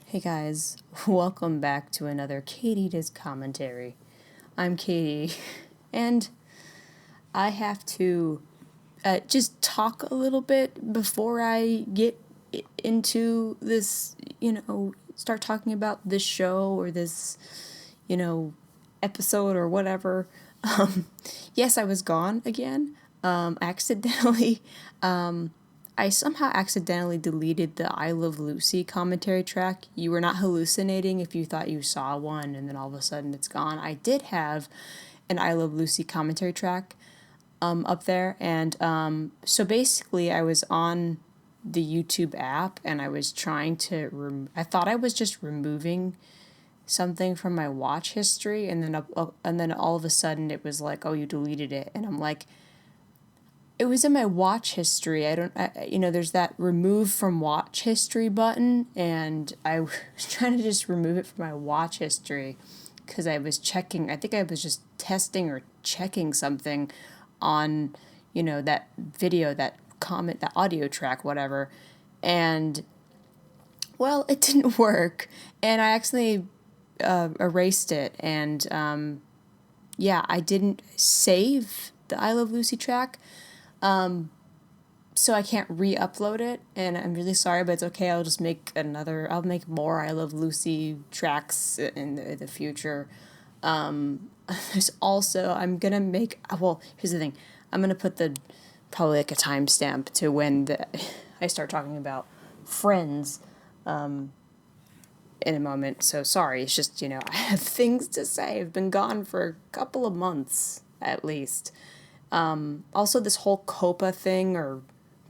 Hey guys, welcome back to another Katie Does Commentary. I'm Katie, and I have to just talk a little bit before I get into this, start talking about this show or this, episode or whatever. Yes, I was gone again. Accidentally. I somehow accidentally deleted the I Love Lucy commentary track. You were not hallucinating if you thought you saw one and then all of a sudden it's gone. I did have an I Love Lucy commentary track up there, and so basically I was on the YouTube app and I was trying to. I thought I was just removing something from my watch history, and then all of a sudden it was like, oh, you deleted it, and I'm like, it was in my watch history. There's that remove from watch history button, and I was trying to just remove it from my watch history because I was checking. I think I was just testing or checking something on, that video, that comment, that audio track, whatever. And, well, it didn't work. And I actually erased it. And, yeah, I didn't save the I Love Lucy track. So I can't re-upload it, and I'm really sorry, but it's okay. I'll make more I Love Lucy tracks in the future. There's also, here's the thing. I'm gonna put probably like a timestamp to when I start talking about Friends, in a moment. So sorry, it's just, I have things to say. I've been gone for a couple of months, at least. Also, this whole Coppa thing, or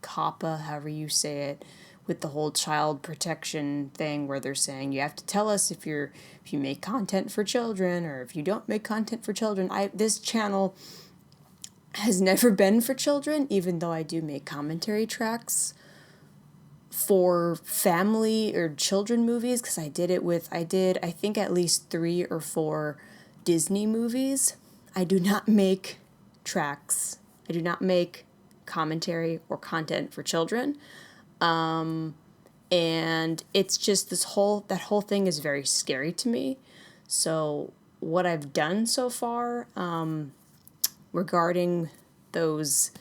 Coppa, however you say it, with the whole child protection thing, where they're saying you have to tell us if you make content for children or if you don't make content for children. This channel has never been for children, even though I do make commentary tracks for family or children movies, because I did I think at least 3 or 4 Disney movies. I do not make tracks. I do not make commentary or content for children. And it's just that whole thing is very scary to me. So what I've done so far, regarding those,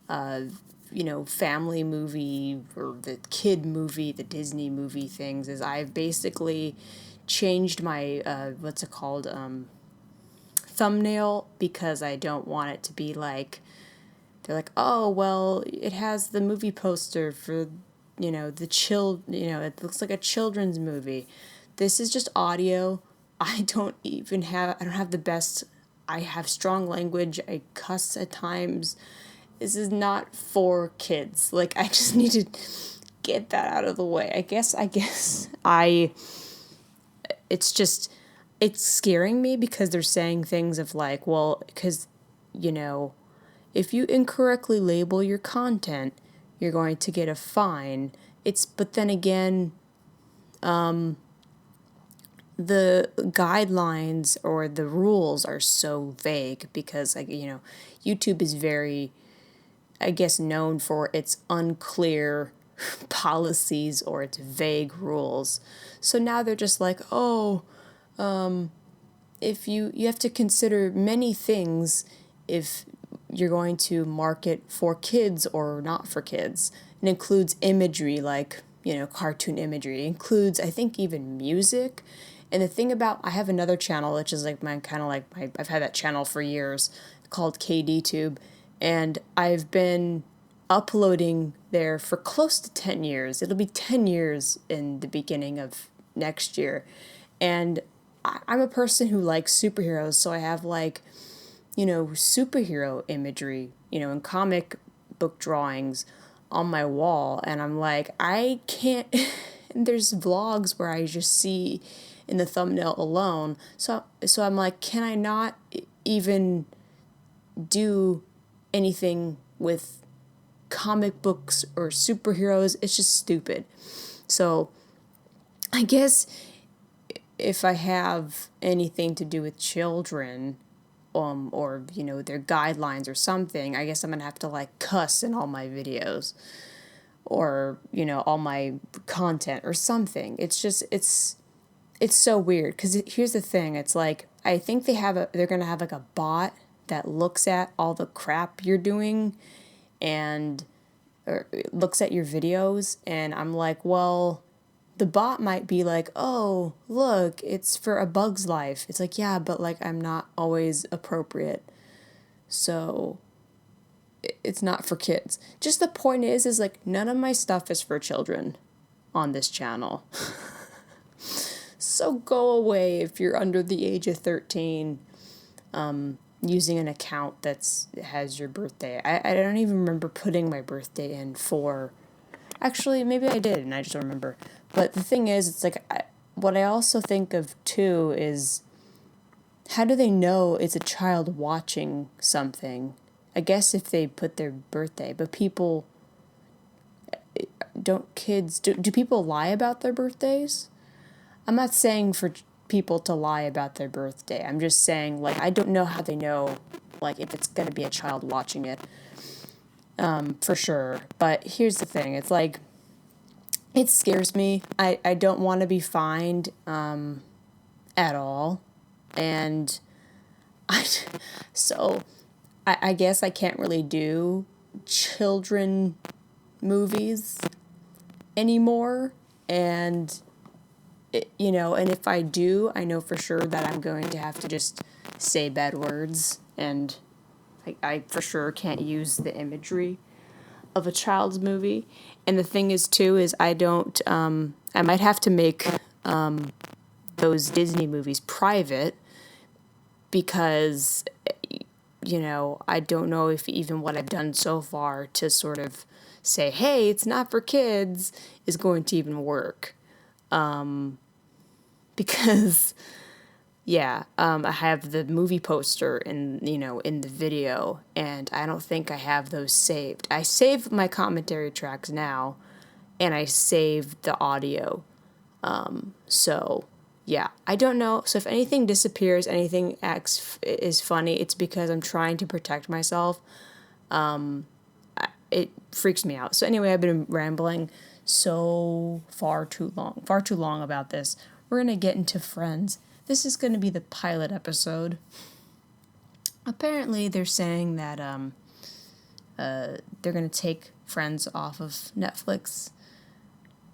family movie or the kid movie, the Disney movie things, is I've basically changed my, what's it called, thumbnail, because I don't want it to be like, they're like, oh, well, it has the movie poster for, it looks like a children's movie. This is just audio. I don't have the best, I have strong language, I cuss at times. This is not for kids. Like, I just need to get that out of the way. It's scaring me because they're saying things of like, well, because, if you incorrectly label your content, you're going to get a fine. But then again, the guidelines or the rules are so vague because, YouTube is very, I guess, known for its unclear policies or its vague rules. So now they're just like, oh, if you have to consider many things if you're going to market for kids or not for kids. It includes imagery, like, cartoon imagery. It includes, I think, even music. And the thing about, I have another channel, which is like I've had that channel for years, called KDTube, and I've been uploading there for close to 10 years. It'll be 10 years in the beginning of next year. And I'm a person who likes superheroes, so I have superhero imagery, and comic book drawings on my wall. And I'm like, I can't, there's vlogs where I just see in the thumbnail alone. So I'm like, can I not even do anything with comic books or superheroes? It's just stupid. So I guess if I have anything to do with children, or their guidelines or something, I guess I'm gonna have to cuss in all my videos. or, all my content or something. It's so weird because here's the thing. It's like, I think they're going to have like a bot that looks at all the crap you're doing and or looks at your videos, and I'm like, well, the bot might be like, oh, look, it's for A Bug's Life. It's like, yeah, but like I'm not always appropriate. So it's not for kids. Just the point is like none of my stuff is for children on this channel. So go away if you're under the age of 13 using an account that has your birthday. I don't even remember putting my birthday in for... Actually, maybe I did and I just don't remember. But the thing is, it's like, what I also think of too is, how do they know it's a child watching something? I guess if they put their birthday, but people... Don't kids... Do people lie about their birthdays? I'm not saying for people to lie about their birthday. I'm just saying, like, I don't know how they know, like, if it's going to be a child watching it, for sure. But here's the thing. It's like, it scares me. I don't want to be fined at all. And I guess I can't really do children movies anymore. And... and if I do, I know for sure that I'm going to have to just say bad words, and I for sure can't use the imagery of a child's movie. And the thing is, too, is I don't, I might have to make those Disney movies private because, I don't know if even what I've done so far to sort of say, hey, it's not for kids, is going to even work. Because, yeah, I have the movie poster in the video, and I don't think I have those saved. I save my commentary tracks now, and I save the audio. So, yeah, I don't know. So if anything disappears, anything is funny, it's because I'm trying to protect myself. It freaks me out. So anyway, I've been rambling far too long about this. We're going to get into Friends. This is going to be the pilot episode. Apparently, they're saying that they're going to take Friends off of Netflix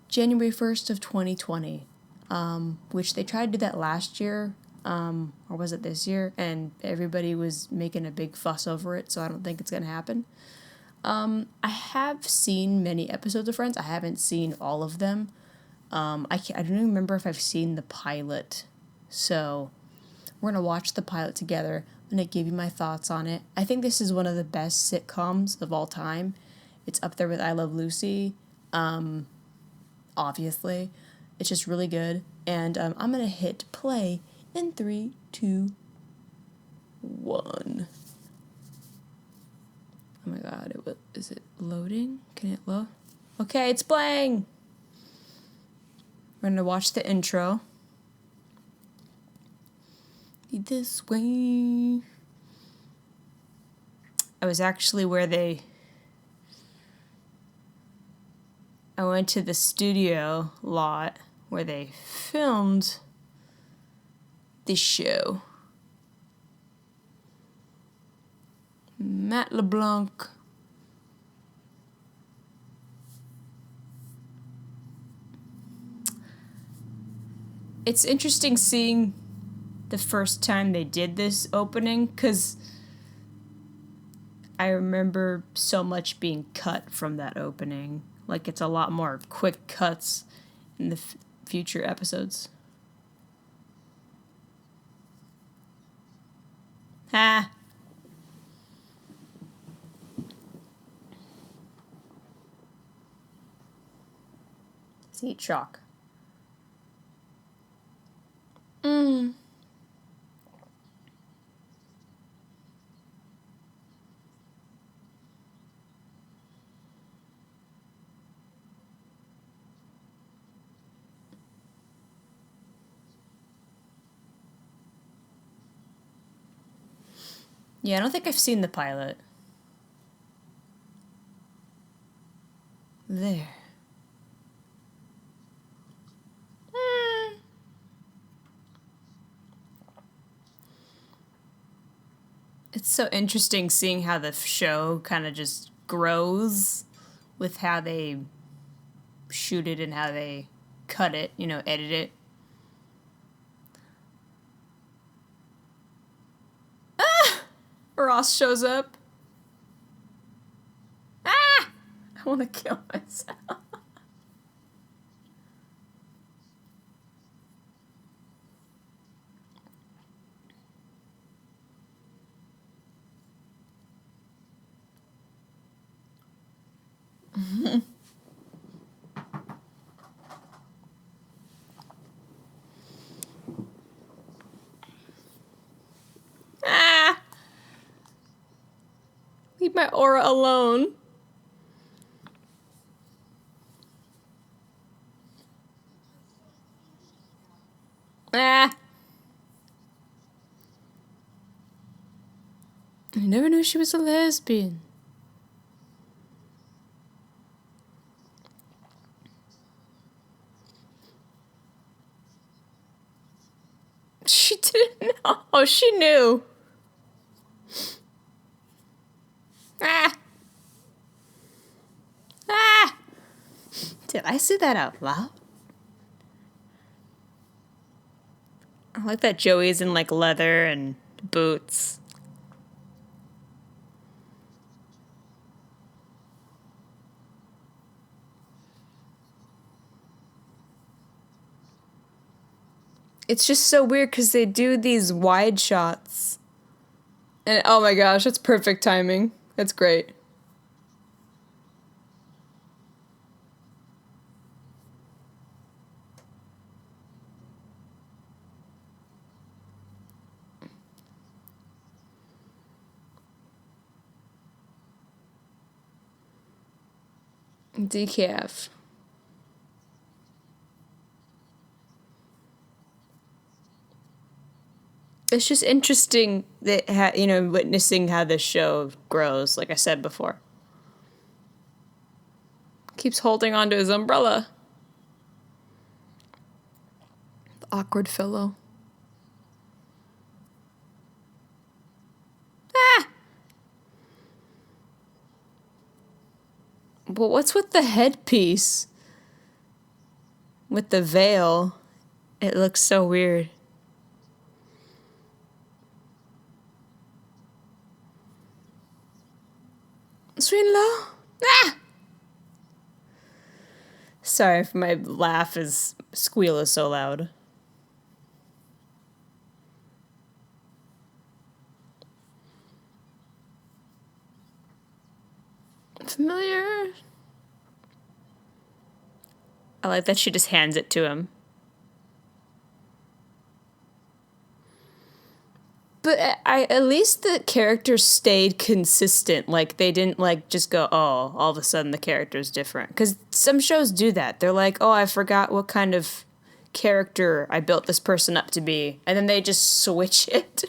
January 1st of 2020, which they tried to do that last year, or was it this year? And everybody was making a big fuss over it, so I don't think it's going to happen. I have seen many episodes of Friends. I haven't seen all of them. I don't even remember if I've seen the pilot. So we're going to watch the pilot together. I'm going to give you my thoughts on it. I think this is one of the best sitcoms of all time. It's up there with I Love Lucy. Obviously. It's just really good. And I'm going to hit play in 3, 2, 1. Oh my god, is it loading? Can it load? Okay, it's playing! We're going to watch the intro. Be this way. I was actually I went to the studio lot where they filmed this show. Matt LeBlanc. It's interesting seeing the first time they did this opening, because I remember so much being cut from that opening. Like, it's a lot more quick cuts in the future episodes. Ha! Let's eat chalk. Yeah, I don't think I've seen the pilot. there. It's so interesting seeing how the show kind of just grows with how they shoot it and how they cut it, edit it. Ross shows up. Ah! I want to kill myself. Ah! Leave my aura alone. Ah! I never knew she was a lesbian. She didn't know. Oh, she knew. Ah! Ah! Did I say that out loud? I like that Joey's in like leather and boots. It's just so weird because they do these wide shots. And oh my gosh, that's perfect timing. That's great. Decaf. It's just interesting that witnessing how this show grows. Like I said before, keeps holding onto his umbrella. The awkward fellow. Ah. But what's with the headpiece? With the veil, it looks so weird. Swinlow? Ah! Sorry if my squeal is so loud. Familiar. I like that she just hands it to him. But at least the characters stayed consistent. Like, they didn't, just go, oh, all of a sudden the character's different. Because some shows do that. They're like, oh, I forgot what kind of character I built this person up to be. And then they just switch it.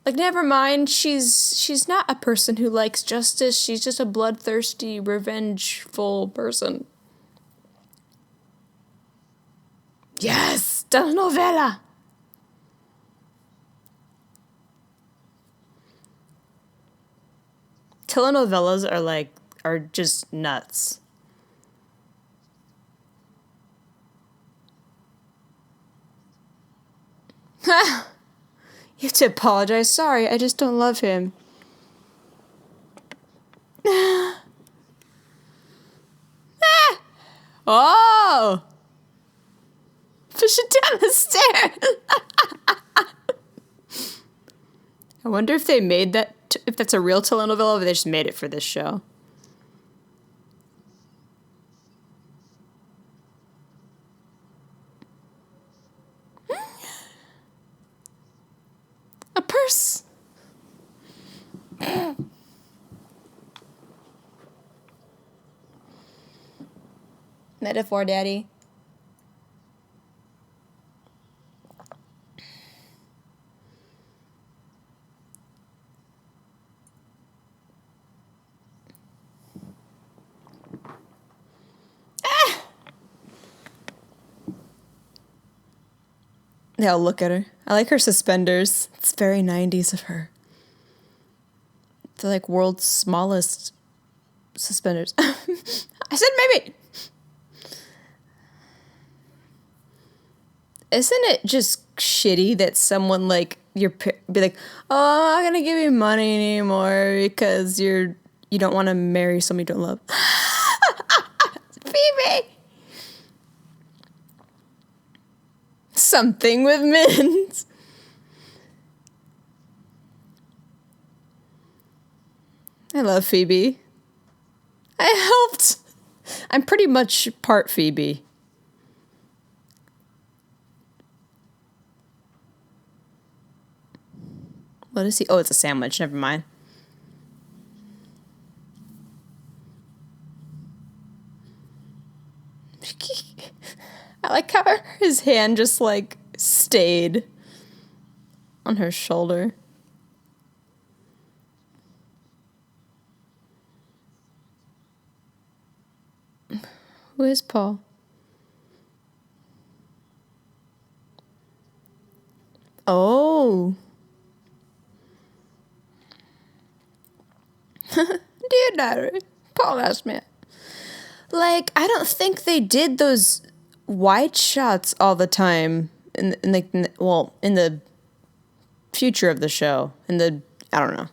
Like, never mind, she's not a person who likes justice. She's just a bloodthirsty, revengeful person. Yes! Telenovela! Telenovelas are just nuts. You have to apologize. Sorry, I just don't love him. Oh! Push it down the stairs. I wonder if they made that, if that's a real telenovela, or they just made it for this show. A purse. Metaphor, Daddy. Yeah, I'll look at her. I like her suspenders. It's very 90s of her. They're like world's smallest suspenders. I said maybe. Isn't it just shitty that someone like be like, oh, I'm not gonna give you money anymore because you don't want to marry someone you don't love. Phoebe. Something with mints. I love Phoebe. I helped. I'm pretty much part Phoebe. What is he? Oh, it's a sandwich. Never mind. I like how his hand just like stayed on her shoulder. Who is Paul? Oh. Dear diary, Paul asked me. Like, I don't think they did those wide shots all the time in the future of the show. I don't know.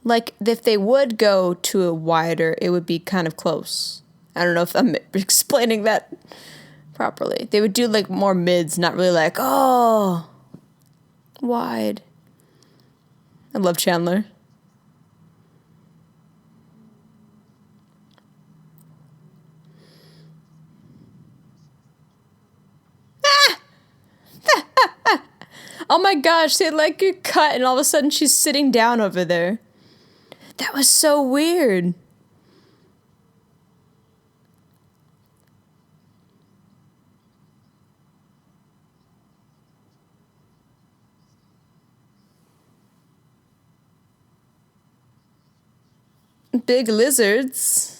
Like, if they would go to a wider, it would be kind of close. I don't know if I'm explaining that properly. They would do, like, more mids, not really like, oh, wide. I love Chandler. Oh my gosh, they like get cut and all of a sudden she's sitting down over there. That was so weird. Big lizards.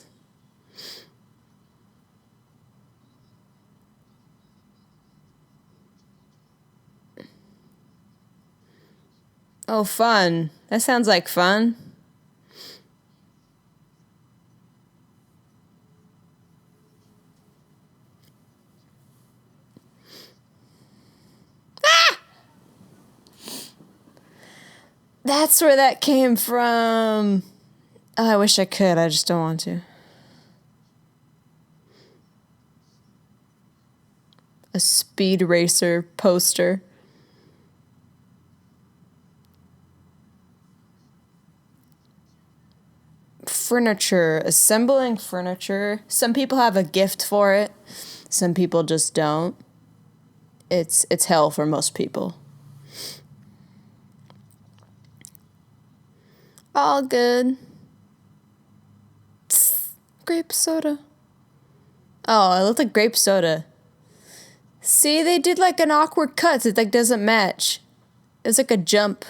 Oh, fun. That sounds like fun. Ah! That's where that came from. Oh, I wish I could. I just don't want to. A Speed Racer poster. Furniture. Assembling furniture. Some people have a gift for it. Some people just don't. It's hell for most people. All good. Grape soda. Oh, it looked like grape soda. See, they did like an awkward cut. It like doesn't match. It's like a jump.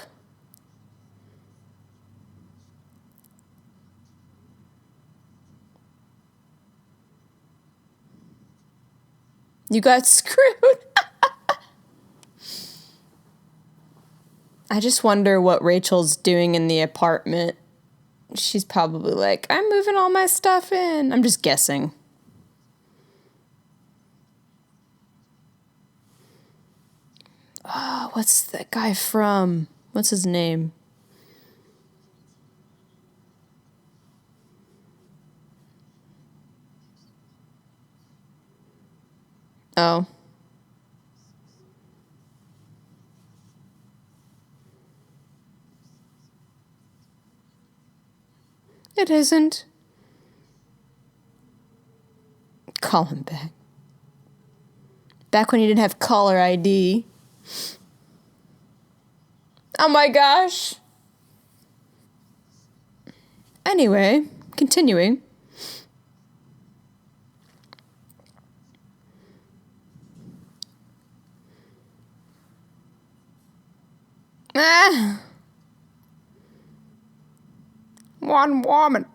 You got screwed. I just wonder what Rachel's doing in the apartment. She's probably like, I'm moving all my stuff in. I'm just guessing. Oh, what's that guy from? What's his name? Oh. It isn't. Call him back. Back when you didn't have caller ID. Oh my gosh. Anyway, continuing. One woman.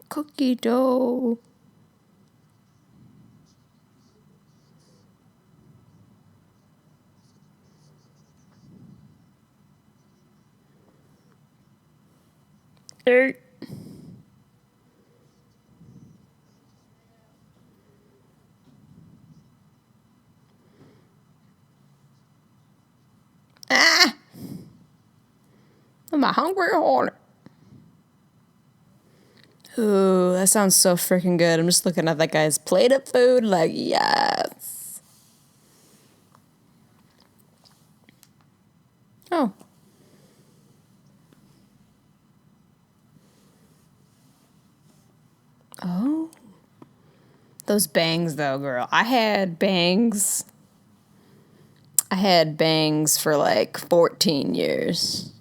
Cookie dough. Er. Ah! I'm a hungry hornet. Ooh, that sounds so freaking good. I'm just looking at that guy's plate of food like, yes. Oh. Oh. Those bangs, though, girl. I had bangs for like 14 years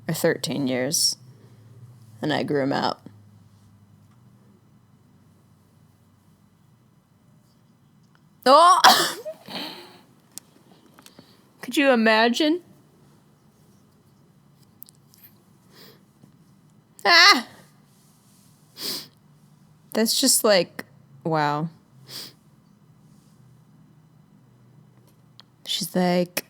or 13 years, and I grew them out. Oh! Could you imagine? Ah! That's just like, wow. She's like,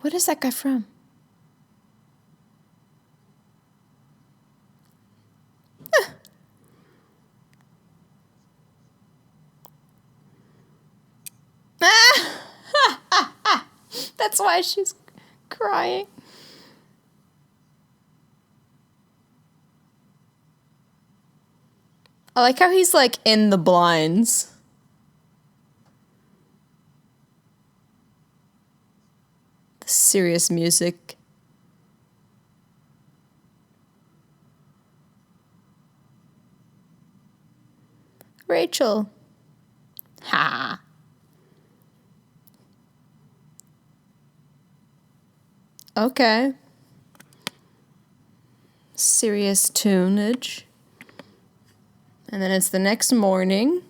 what is that guy from? That's why she's crying. I like how he's like in the blinds. The serious music. Rachel. Ha. Okay. Serious tunage. And then it's the next morning.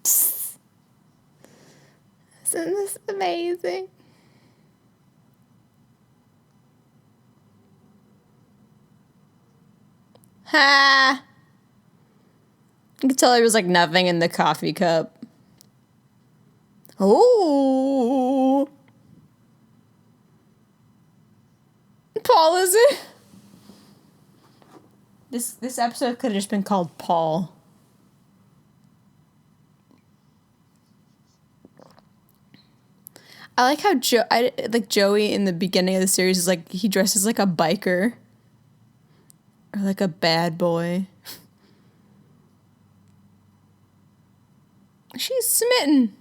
Isn't this amazing? Ha! You could tell there was like nothing in the coffee cup. Oh! Paul, is it? This episode could have just been called Paul. I like how Joey in the beginning of the series is like he dresses like a biker or like a bad boy. She's smitten.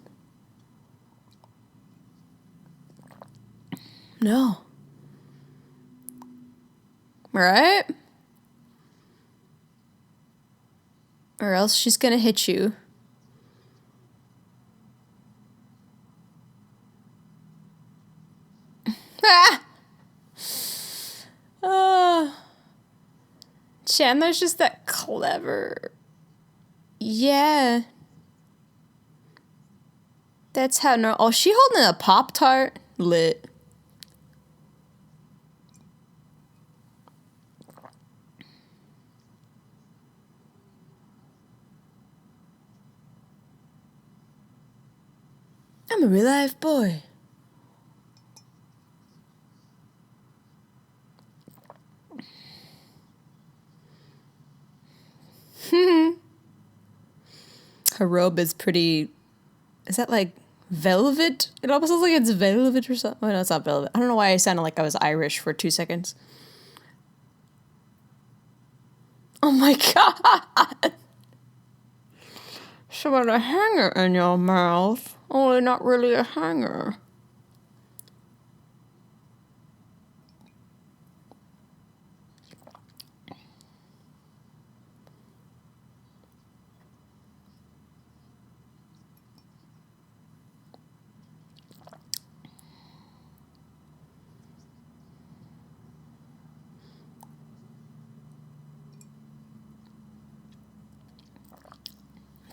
No. Right? Or else she's gonna hit you. Ah! Chandler's just that clever. Yeah. That's how no. Oh, she holding a Pop-Tart? Lit. I'm a real life boy. Her robe is pretty. Is that like velvet? It almost looks like it's velvet or something. Oh, no, it's not velvet. I don't know why I sounded like I was Irish for 2 seconds. Oh my god! So what, a hanger in your mouth? Only not really a hanger.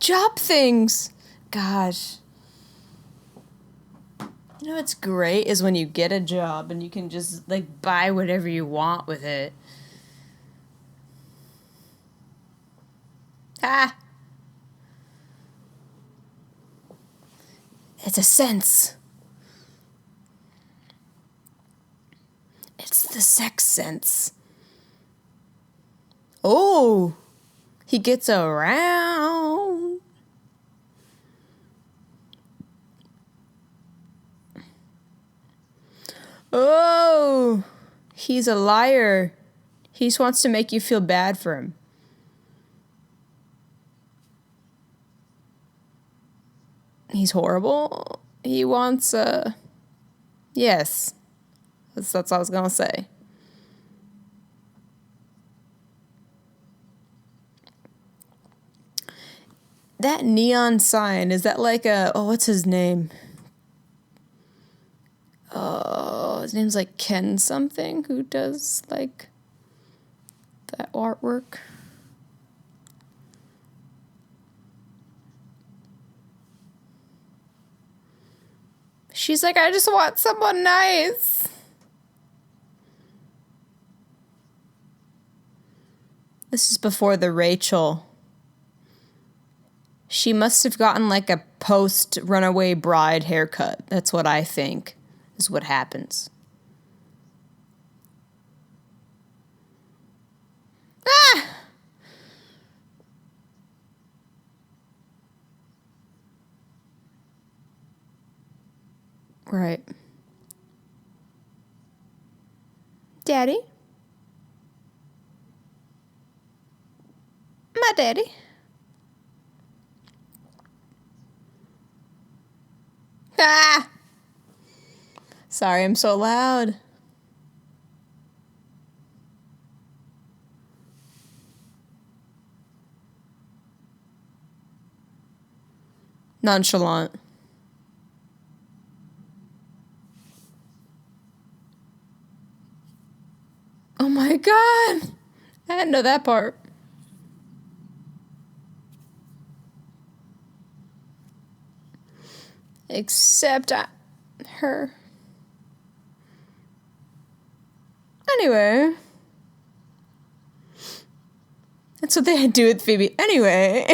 job things. Gosh. You know what's great is when you get a job and you can just, like, buy whatever you want with it. Ah! It's a sense. It's the sex sense. Oh! He gets around. Oh, he's a liar. He just wants to make you feel bad for him. He's horrible. He wants yes. That's what I was gonna say. That neon sign, is that like what's his name? Oh, his name's like Ken something, who does like that artwork. She's like, I just want someone nice. This is before the Rachel. She must have gotten like a post-runaway bride haircut. That's what I think is what happens. Ah! Right. Daddy? My daddy? Ah! Sorry, I'm so loud. Nonchalant. Oh my god! I didn't know that part. Except her. Anyway. That's what they had to do with Phoebe. Anyway.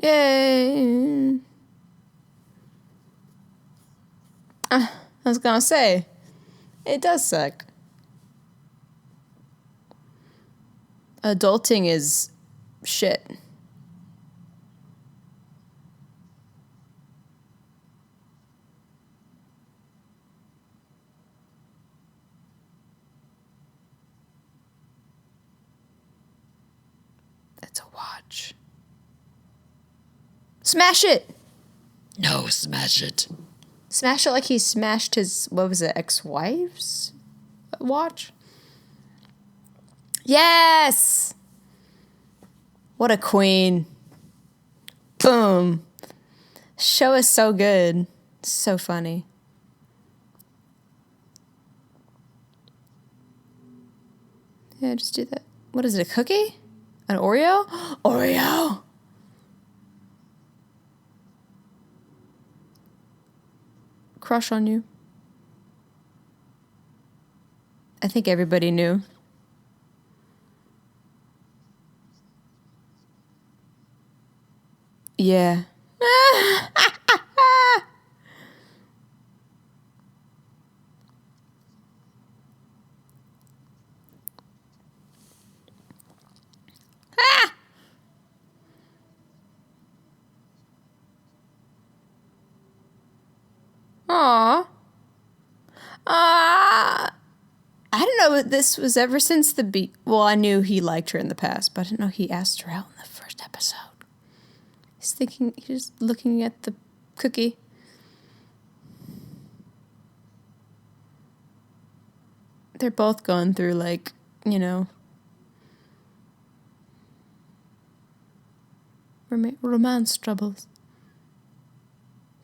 Yay. I was gonna say, it does suck. Adulting is shit. That's a watch. Smash it! No, smash it. Smash it like he smashed his, what was it, ex-wife's watch? Yes! What a queen. Boom. Show is so good. So funny. Yeah, just do that. What is it, a cookie? An Oreo? Oreo! Crush on you. I think everybody knew. Yeah. Aw. I didn't know that this was ever since the well, I knew he liked her in the past, but I didn't know he asked her out in the first episode. He's looking at the cookie. They're both going through, like, you know, romance troubles.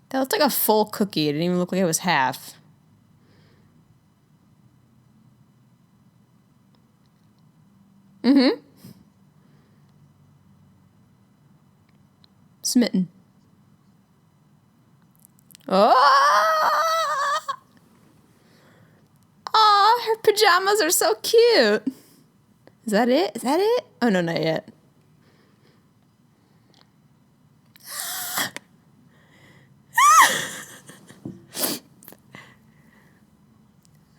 That looked like a full cookie. It didn't even look like it was half. Smitten. Oh! Aw, her pajamas are so cute. Is that it? Is that it? Oh, no, not yet.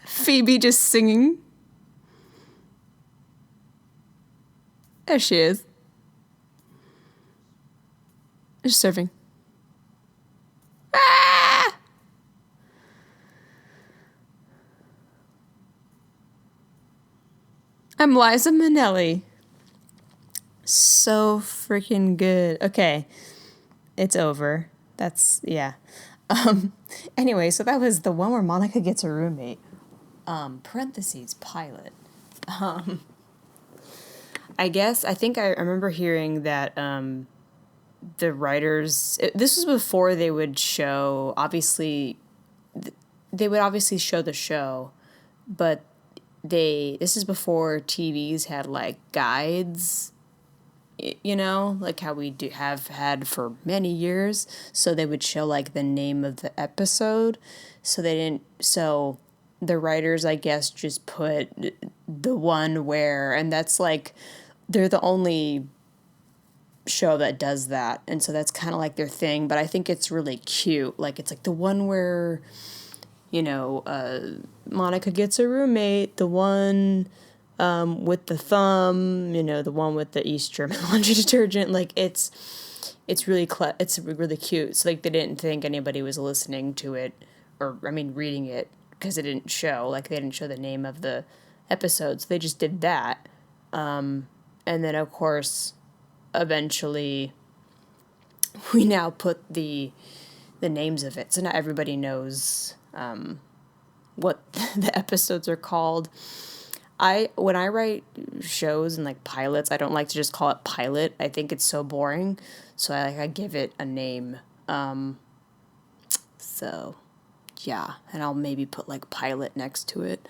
Phoebe just singing. There she is. Just surfing. Ah! I'm Liza Minnelli. So freaking good. Okay. It's over. That's, yeah. Anyway, so that was the one where Monica gets a roommate. Parentheses, pilot. I think I remember hearing that, the writers, this was before they would show, they would obviously show the show, but this is before TVs had like guides, like how we do have had for many years. So they would show like the name of the episode. So the writers, I guess, just put the one where, and that's like, they're the only show that does that. And so that's kind of like their thing, but I think it's really cute. Like, it's like the one where, Monica gets a roommate, the one with the thumb, the one with the East German laundry detergent. Like, it's really it's really cute. So like they didn't think anybody was listening to it, or I mean reading it, because it didn't show. Like, they didn't show the name of the episodes. They just did that, and then of course, eventually, we now put the names of it, so now everybody knows what the episodes are called. When I write shows and like pilots, I don't like to just call it pilot. I think it's so boring, so I give it a name. So yeah, and I'll maybe put like pilot next to it,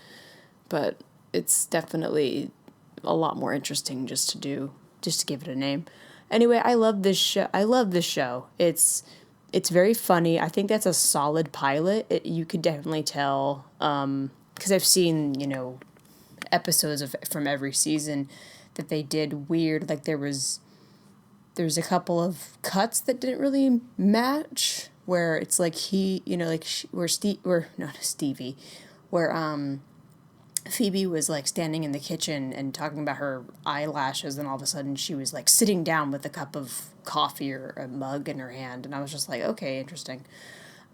but it's definitely a lot more interesting just to give it a name. Anyway, I love this show. It's very funny. I think that's a solid pilot. You could definitely tell, because I've seen, episodes from every season that they did weird. Like, there's a couple of cuts that didn't really match, where it's like Stevie, where Phoebe was like standing in the kitchen and talking about her eyelashes, and all of a sudden she was like sitting down with a cup of coffee or a mug in her hand, and I was just like, okay, interesting.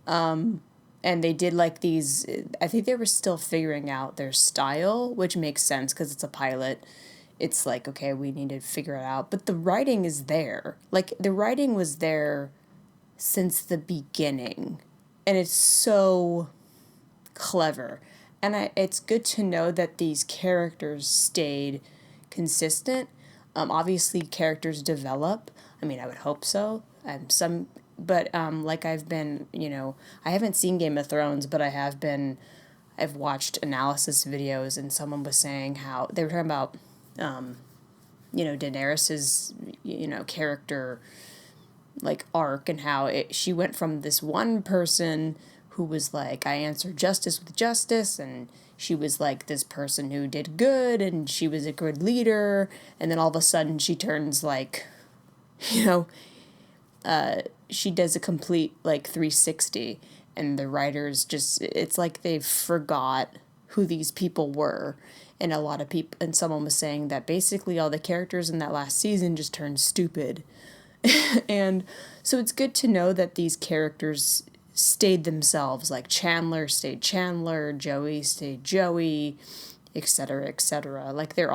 And they did like these, I think they were still figuring out their style, which makes sense because it's a pilot. It's like, okay, we need to figure it out. But the writing is there. Like, the writing was there since the beginning. And it's so clever. And it's good to know that these characters stayed consistent. Obviously, characters develop. I mean, I would hope so. But like I've been, I haven't seen Game of Thrones, but I've watched analysis videos, and someone was saying how they were talking about, Daenerys's, character, like, arc, and how she went from this one person who was like, I answer justice with justice, and she was like this person who did good, and she was a good leader, and then all of a sudden she turns like, she does a complete like 360, and the writers it's like they forgot who these people were. And a lot of people, and someone was saying that basically all the characters in that last season just turned stupid. And so it's good to know that these characters stayed themselves. Like, Chandler stayed Chandler, Joey stayed Joey, etc., etc. Like, they're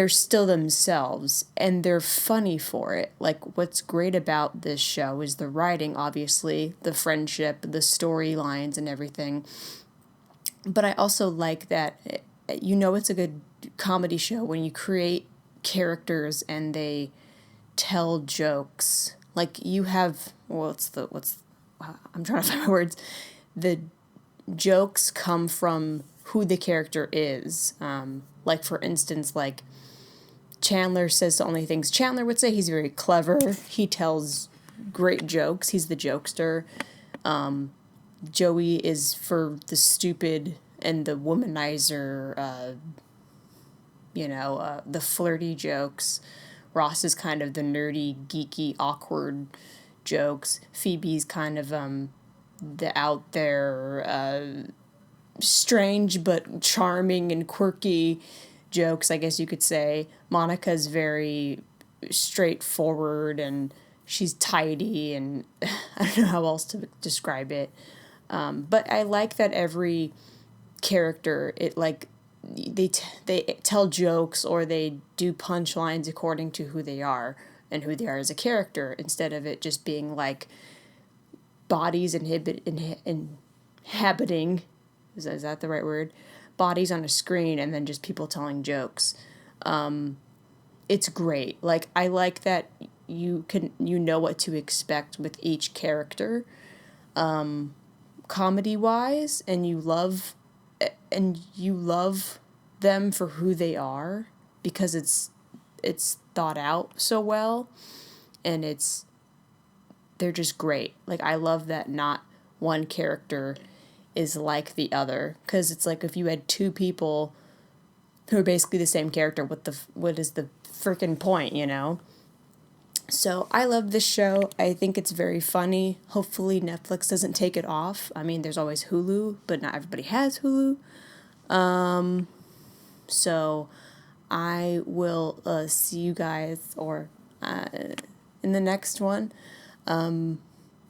still themselves, and they're funny for it. Like, what's great about this show is the writing, obviously, the friendship, the storylines, and everything. But I also like that, it's a good comedy show when you create characters and they tell jokes. Like, you have, I'm trying to find my words. The jokes come from who the character is. Like, for instance, like, Chandler says the only things Chandler would say. He's very clever. He tells great jokes. He's the jokester. Joey is for the stupid and the womanizer, the flirty jokes. Ross is kind of the nerdy, geeky, awkward jokes. Phoebe's kind of the out there, strange but charming and quirky jokes, I guess you could say. Monica's very straightforward and she's tidy, and I don't know how else to describe it. But I like that every character, it like they tell jokes or they do punchlines according to who they are and who they are as a character, instead of it just being like bodies inhabiting, is that the right word? Bodies on a screen and then just people telling jokes. It's great. Like, I like that you know what to expect with each character, comedy wise, and you love them for who they are, because it's thought out so well, and they're just great. Like, I love that not one character is like the other, because it's like if you had two people who are basically the same character, what is the freaking point, you know? So I love this show. I think it's very funny. Hopefully Netflix doesn't take it off. I mean, there's always Hulu, but not everybody has Hulu. So I will see you guys in the next one.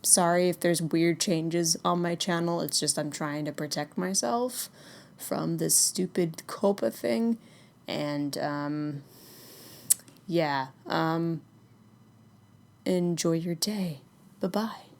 Sorry if there's weird changes on my channel. It's just I'm trying to protect myself from this stupid Coppa thing. And yeah, enjoy your day. Bye-bye.